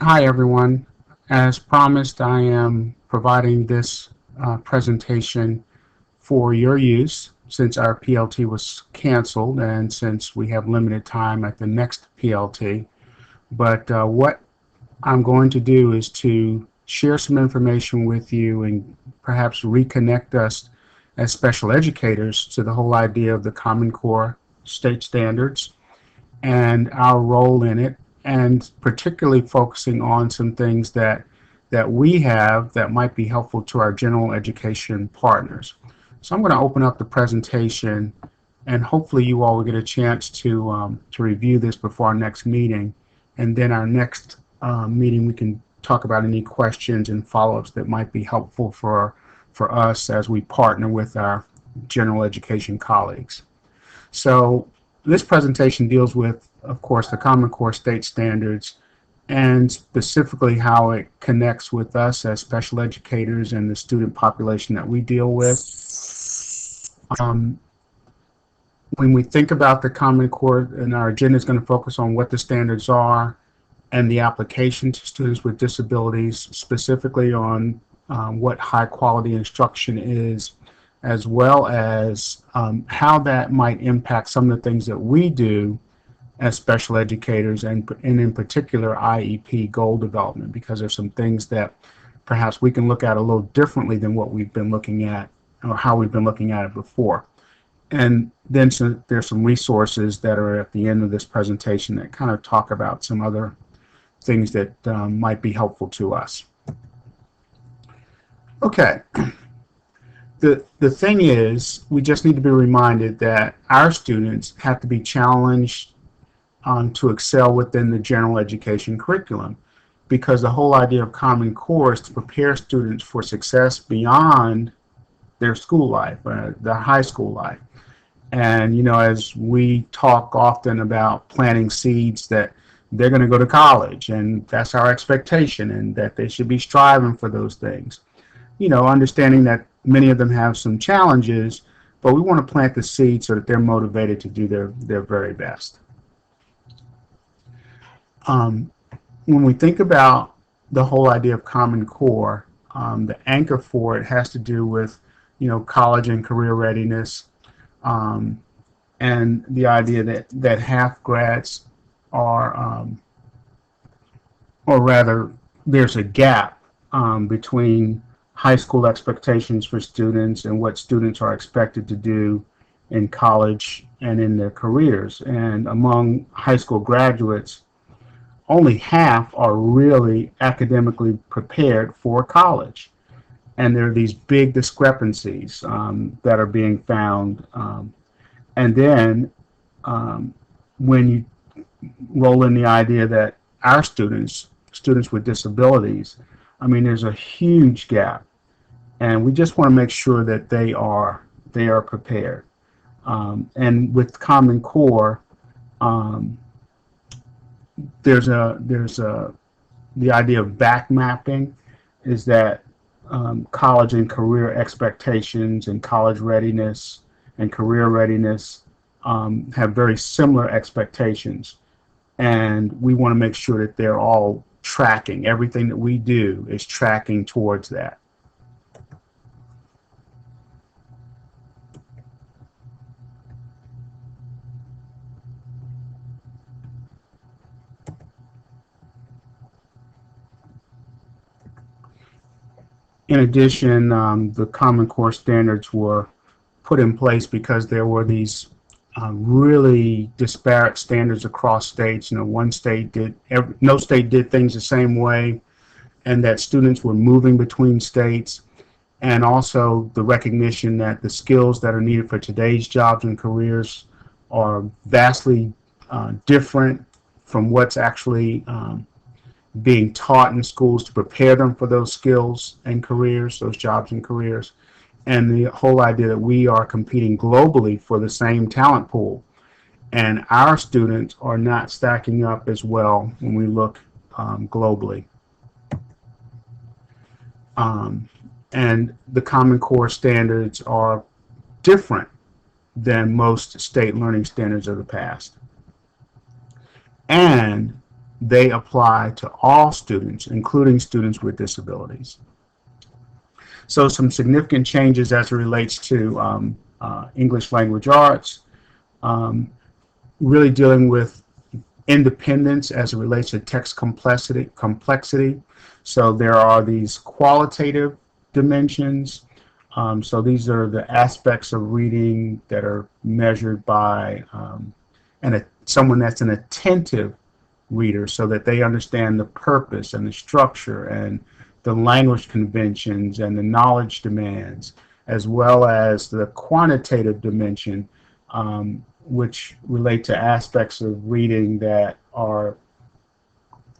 Hi, everyone. As promised, I am providing this presentation for your use since our PLT was canceled and since we have limited time at the next PLT. But what I'm going to do is to share some information with you and perhaps reconnect us as special educators to the whole idea of the Common Core state standards and our role in it, and particularly focusing on some things that we have that might be helpful to our general education partners. So I'm going to open up the presentation, and hopefully you all will get a chance to review this before our next meeting, and then our next meeting we can talk about any questions and follow-ups that might be helpful for us as we partner with our general education colleagues. So this presentation deals with, of course, the Common Core state standards and specifically how it connects with us as special educators and the student population that we deal with. Um, when we think about the Common Core, and our agenda is going to focus on what the standards are and the application to students with disabilities, specifically on what high quality instruction is, as well as how that might impact some of the things that we do as special educators, and in particular IEP goal development, because there's some things that perhaps we can look at a little differently than what we've been looking at or how we've been looking at it before. And then there's some resources that are at the end of this presentation that kind of talk about some other things that might be helpful to us. Okay, the thing is, we just need to be reminded that our students have to be challenged to excel within the general education curriculum, because the whole idea of Common Core is to prepare students for success beyond their school life, their high school life. And, you know, as we talk often about planting seeds that they're going to go to college, and that's our expectation, and that they should be striving for those things. You know, understanding that many of them have some challenges, but we want to plant the seed so that they're motivated to do their very best. Um, when we think about the whole idea of Common Core, the anchor for it has to do with, you know, college and career readiness, um, and the idea that half grads are, or rather, there's a gap between high school expectations for students and what students are expected to do in college and in their careers. And among high school graduates, only half are really academically prepared for college. And there are these big discrepancies that are being found. And then when you roll in the idea that our students with disabilities, I mean, there's a huge gap, and we just want to make sure that they are prepared. And with Common Core, um, there's a the idea of back mapping is that college and career expectations and college readiness and career readiness have very similar expectations, and we want to make sure that they're all tracking. Everything that we do is tracking towards that. In addition, the Common Core standards were put in place because there were these really disparate standards across states. You know, no state did things the same way, and that students were moving between states, and also the recognition that the skills that are needed for today's jobs and careers are vastly different from what's actually being taught in schools to prepare them for those skills and careers, those jobs and careers, and the whole idea that we are competing globally for the same talent pool. And our students are not stacking up as well when we look globally. Um, and the Common Core standards are different than most state learning standards of the past. And they apply to all students, including students with disabilities. So some significant changes as it relates to English language arts, um, really dealing with independence as it relates to text complexity. So there are these qualitative dimensions. So these are the aspects of reading that are measured by someone that's an attentive reader, so that they understand the purpose and the structure and the language conventions and the knowledge demands, as well as the quantitative dimension, which relate to aspects of reading that are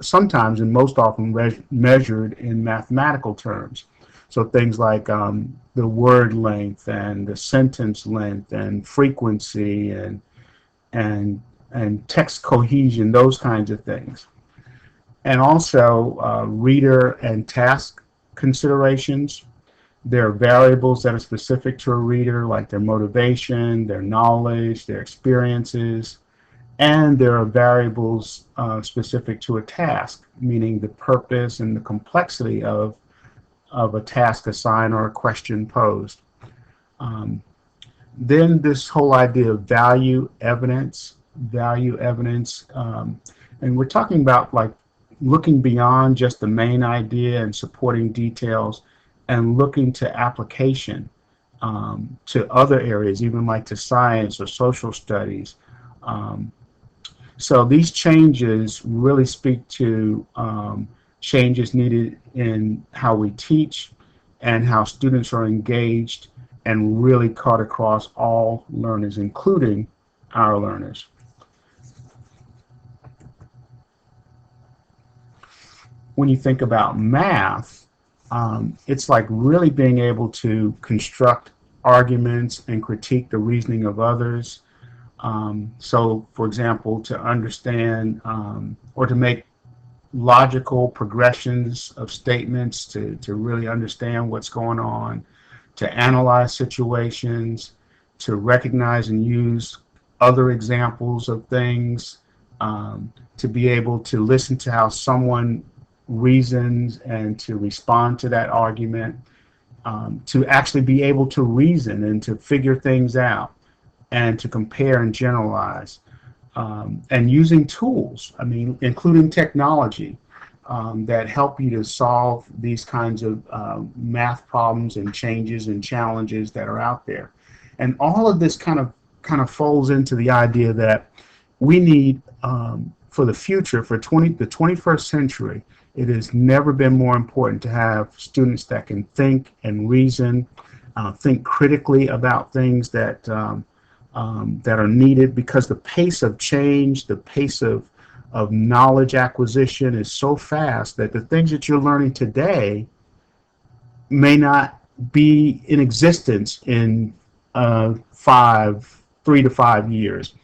sometimes and most often measured in mathematical terms. So things like the word length and the sentence length and frequency and text cohesion, those kinds of things. And also reader and task considerations. There are variables that are specific to a reader, like their motivation, their knowledge, their experiences, and there are variables specific to a task, meaning the purpose and the complexity of a task assigned or a question posed. Um, then this whole idea of value evidence, and we're talking about like looking beyond just the main idea and supporting details and looking to application to other areas, even like to science or social studies. Um, so these changes really speak to changes needed in how we teach and how students are engaged and really cut across all learners, including our learners. When you think about math, it's like really being able to construct arguments and critique the reasoning of others. So, for example, to understand or to make logical progressions of statements, to really understand what's going on, to analyze situations, to recognize and use other examples of things, to be able to listen to how someone reasons and to respond to that argument, to actually be able to reason and to figure things out and to compare and generalize, and using tools, I mean, including technology, that help you to solve these kinds of math problems and changes and challenges that are out there. And all of this kind of folds into the idea that we need, for the future, for the 21st century, it has never been more important to have students that can think and reason, think critically about things that that are needed, because the pace of change, the pace of knowledge acquisition is so fast that the things that you're learning today may not be in existence in 3 to 5 years.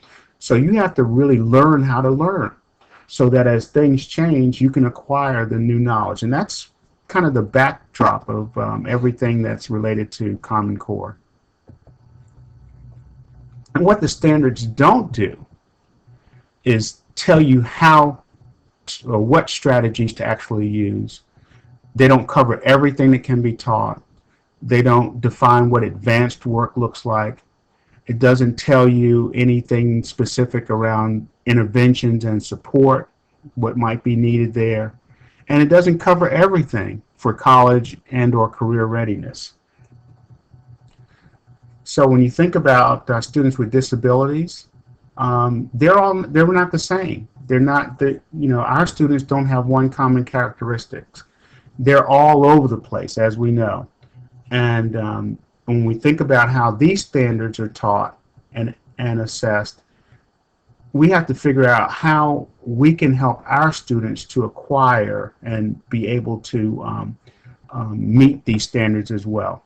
So you have to really learn how to learn, so that as things change, you can acquire the new knowledge. And that's kind of the backdrop of everything that's related to Common Core. And what the standards don't do is tell you how or what strategies to actually use. They don't cover everything that can be taught. They don't define what advanced work looks like. It doesn't tell you anything specific around interventions and support, what might be needed there. And it doesn't cover everything for college and or career readiness. So when you think about students with disabilities, they're not the same. They're not our students don't have one common characteristics. They're all over the place, as we know. And when we think about how these standards are taught and assessed, we have to figure out how we can help our students to acquire and be able to meet these standards as well.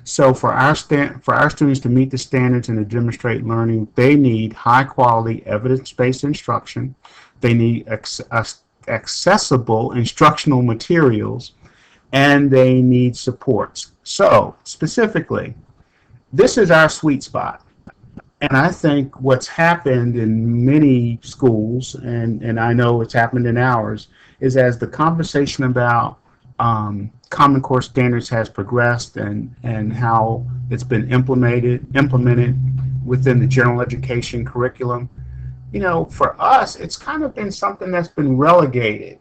So for our students to meet the standards and to demonstrate learning, they need high quality evidence-based instruction. They need accessible instructional materials, and they need supports. So specifically, this is our sweet spot. And I think what's happened in many schools, and I know it's happened in ours, is as the conversation about Common Core standards has progressed and how it's been implemented within the general education curriculum, for us, it's kind of been something that's been relegated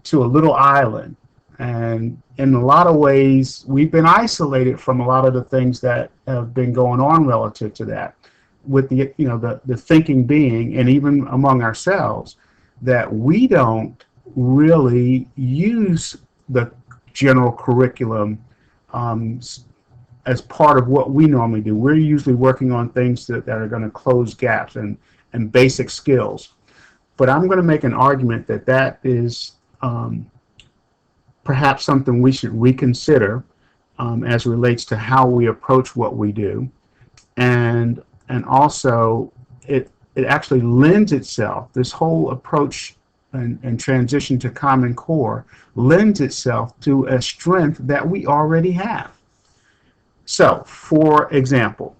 to a little island. And in a lot of ways, we've been isolated from a lot of the things that have been going on relative to that. With the thinking being, and even among ourselves, that we don't really use the general curriculum um, as part of what we normally do. We're usually working on things that are going to close gaps and basic skills. But I'm going to make an argument that that is perhaps something we should reconsider as it relates to how we approach what we do, and also it actually lends itself. This whole approach and transition to Common Core lends itself to a strength that we already have. So, for example,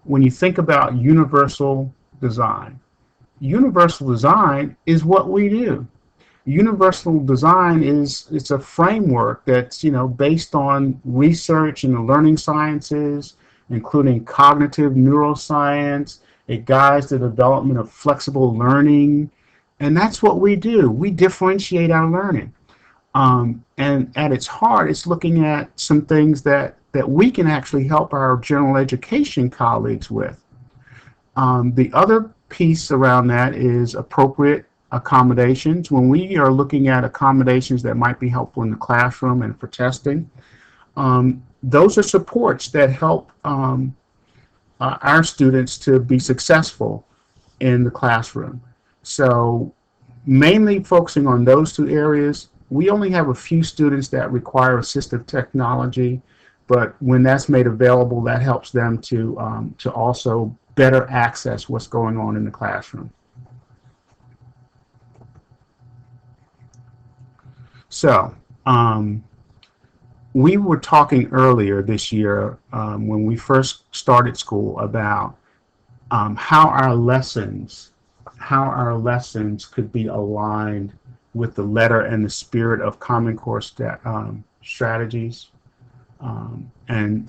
when you think about universal design is what we do. Universal design is it's a framework that's based on research in the learning sciences, including cognitive neuroscience. It guides the development of flexible learning, and that's what we do. We differentiate our learning, and at its heart, it's looking at some things that we can actually help our general education colleagues with. The other piece around that is appropriate accommodations. When we are looking at accommodations that might be helpful in the classroom and for testing, those are supports that help our students to be successful in the classroom. So mainly focusing on those two areas. We only have a few students that require assistive technology, but when that's made available, that helps them to also better access what's going on in the classroom. So, we were talking earlier this year when we first started school about how our lessons could be aligned with the letter and the spirit of Common Core strategies. And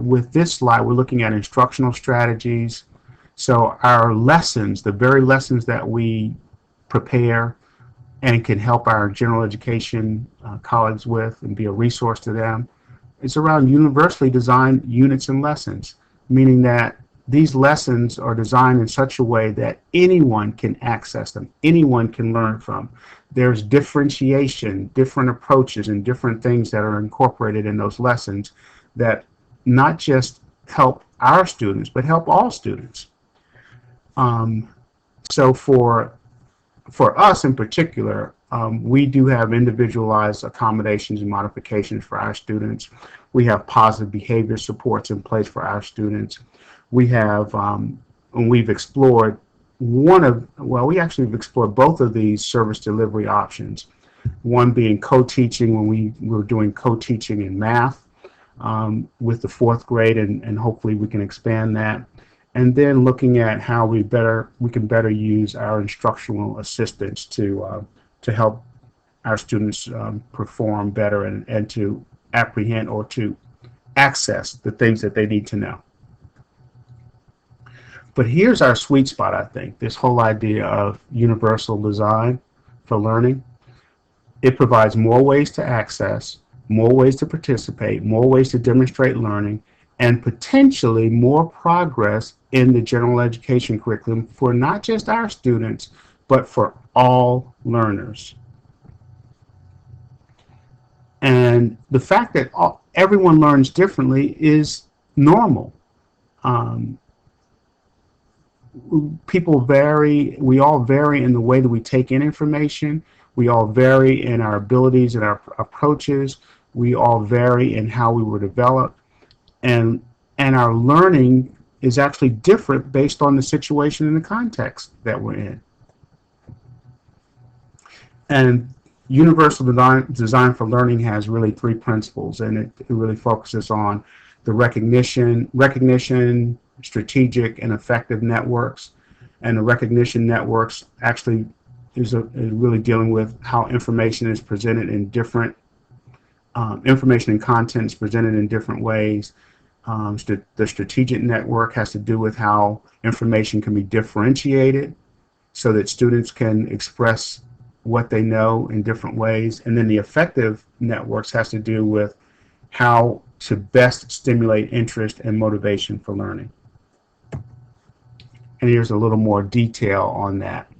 with this slide, we're looking at instructional strategies. So our lessons, the very lessons that we prepare and can help our general education colleagues with and be a resource to them, it's around universally designed units and lessons, meaning that these lessons are designed in such a way that anyone can access them, anyone can learn from. There's differentiation, different approaches, and different things that are incorporated in those lessons that not just help our students, but help all students. So for us in particular, we do have individualized accommodations and modifications for our students. We have positive behavior supports in place for our students. We have, and we've explored we actually have explored both of these service delivery options. One being co-teaching, when we were doing co-teaching in math with the fourth grade, and hopefully we can expand that. And then looking at how we can better use our instructional assistants to help our students perform better and to apprehend or to access the things that they need to know. But here's our sweet spot, I think, this whole idea of universal design for learning. It provides more ways to access, more ways to participate, more ways to demonstrate learning, and potentially more progress in the general education curriculum for not just our students, but for all learners. And the fact that everyone learns differently is normal. People vary, we all vary in the way that we take in information, we all vary in our abilities and our approaches, we all vary in how we were developed, and our learning is actually different based on the situation and the context that we're in. And universal design for learning has really three principles, and it really focuses on the recognition, strategic, and effective networks. And the recognition networks actually is really dealing with how information is presented in different information and content is presented in different ways. The strategic network has to do with how information can be differentiated so that students can express what they know in different ways. And then the effective networks has to do with how to best stimulate interest and motivation for learning. And here's a little more detail on that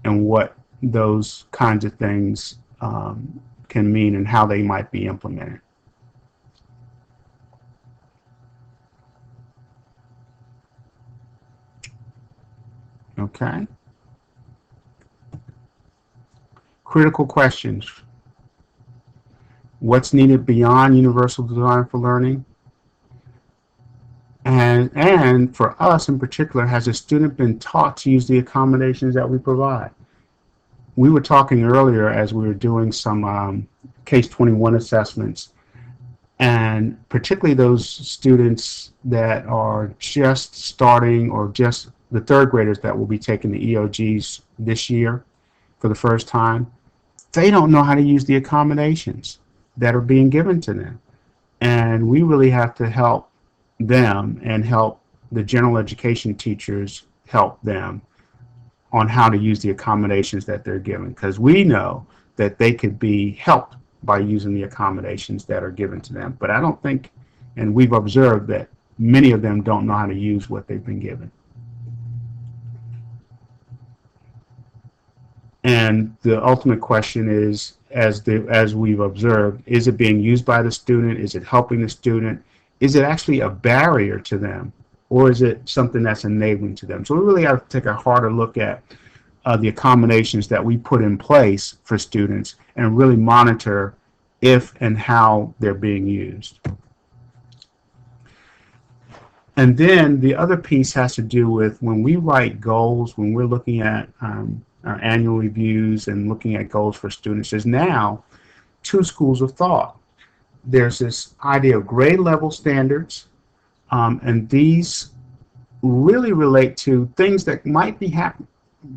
and what those kinds of things can mean and how they might be implemented. Okay. Critical questions. What's needed beyond universal design for learning? And for us in particular, has a student been taught to use the accommodations that we provide? We were talking earlier as we were doing some Case 21 assessments, and particularly those students that are just starting or just the third graders that will be taking the EOGs this year for the first time, they don't know how to use the accommodations that are being given to them. And we really have to help them and help the general education teachers help them on how to use the accommodations that they're given, because we know that they could be helped by using the accommodations that are given to them. But I don't think, and we've observed that many of them don't know how to use what they've been given. And the ultimate question is, as we've observed, is it being used by the student? Is it helping the student? Is it actually a barrier to them? Or is it something that's enabling to them? So we really have to take a harder look at the accommodations that we put in place for students and really monitor if and how they're being used. And then the other piece has to do with when we write goals, when we're looking at our annual reviews and looking at goals for students, there's now two schools of thought. There's this idea of grade level standards, and these really relate to things that might be happening,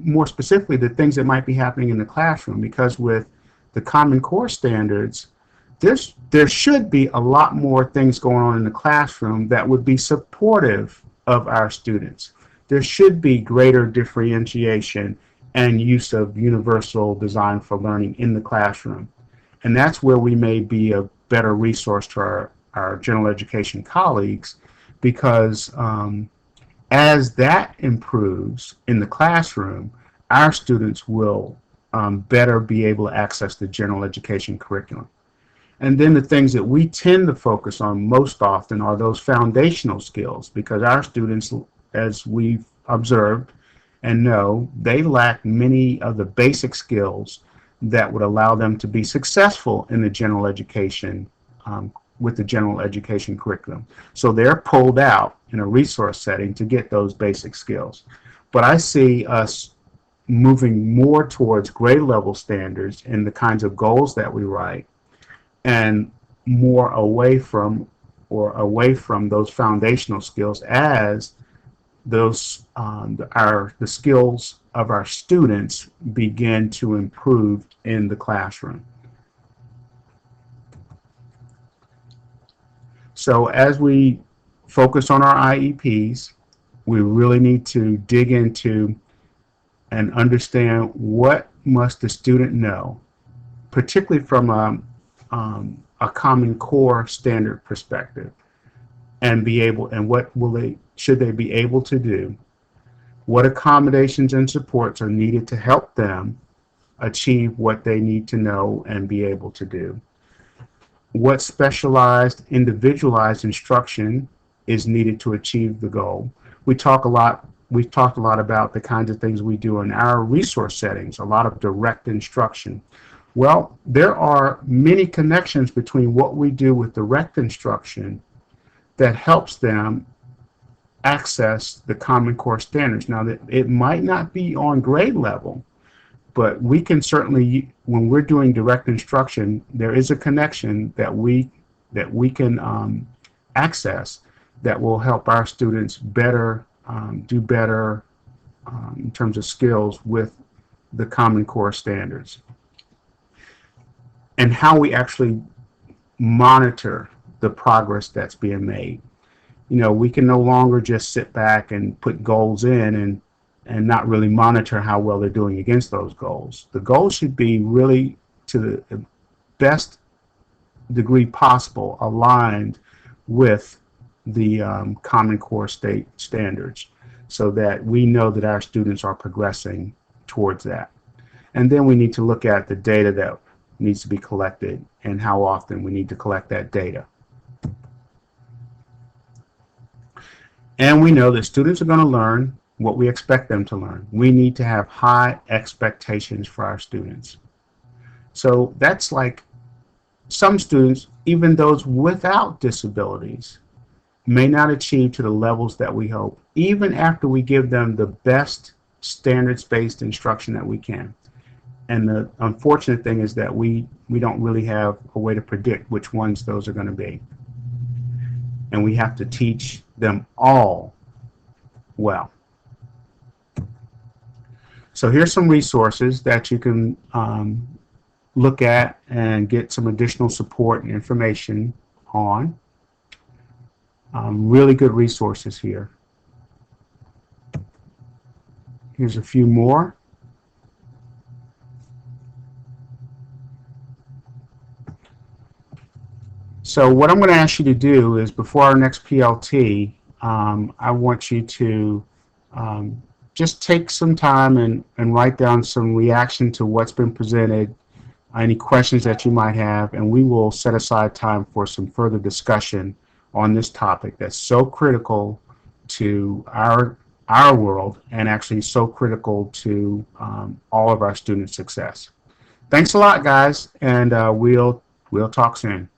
more specifically the things that might be happening in the classroom, because with the Common Core standards, there should be a lot more things going on in the classroom that would be supportive of our students. There should be greater differentiation and use of universal design for learning in the classroom. And that's where we may be a better resource to our general education colleagues, because as that improves in the classroom, our students will better be able to access the general education curriculum. And then the things that we tend to focus on most often are those foundational skills, because our students, as we've observed and know, they lack many of the basic skills that would allow them to be successful in the general education, with the general education curriculum. So they're pulled out in a resource setting to get those basic skills. But I see us moving more towards grade level standards in the kinds of goals that we write, and more away from those foundational skills as those the skills of our students begin to improve in the classroom. So as we focus on our IEPs, we really need to dig into and understand what must the student know, particularly from a Common Core standard perspective, and be able, and what should they be able to do, what accommodations and supports are needed to help them achieve what they need to know and be able to do, what specialized, individualized instruction is needed to achieve the goal. We've talked a lot about the kinds of things we do in our resource settings, a lot of direct instruction. Well, there are many connections between what we do with direct instruction that helps them access the Common Core standards. Now, that it might not be on grade level, but we can certainly, when we're doing direct instruction, there is a connection that we that we can access that will help our students better do better in terms of skills with the Common Core standards, and how we actually monitor the progress that's being made. We can no longer just sit back and put goals in and not really monitor how well they're doing against those goals. The goals should be really, to the best degree possible, aligned with the Common Core state standards, so that we know that our students are progressing towards that. And then we need to look at the data that needs to be collected and how often we need to collect that data. And we know that students are going to learn what we expect them to learn. We need to have high expectations for our students. So that's like some students, even those without disabilities, may not achieve to the levels that we hope, even after we give them the best standards-based instruction that we can. And the unfortunate thing is that we don't really have a way to predict which ones those are going to be. And we have to teach them all well. So here's some resources that you can look at and get some additional support and information on. Really good resources here. Here's a few more. So what I'm going to ask you to do is, before our next PLT, I want you to just take some time and write down some reaction to what's been presented, any questions that you might have, and we will set aside time for some further discussion on this topic that's so critical to our world, and actually so critical to all of our student success. Thanks a lot, guys, and we'll talk soon.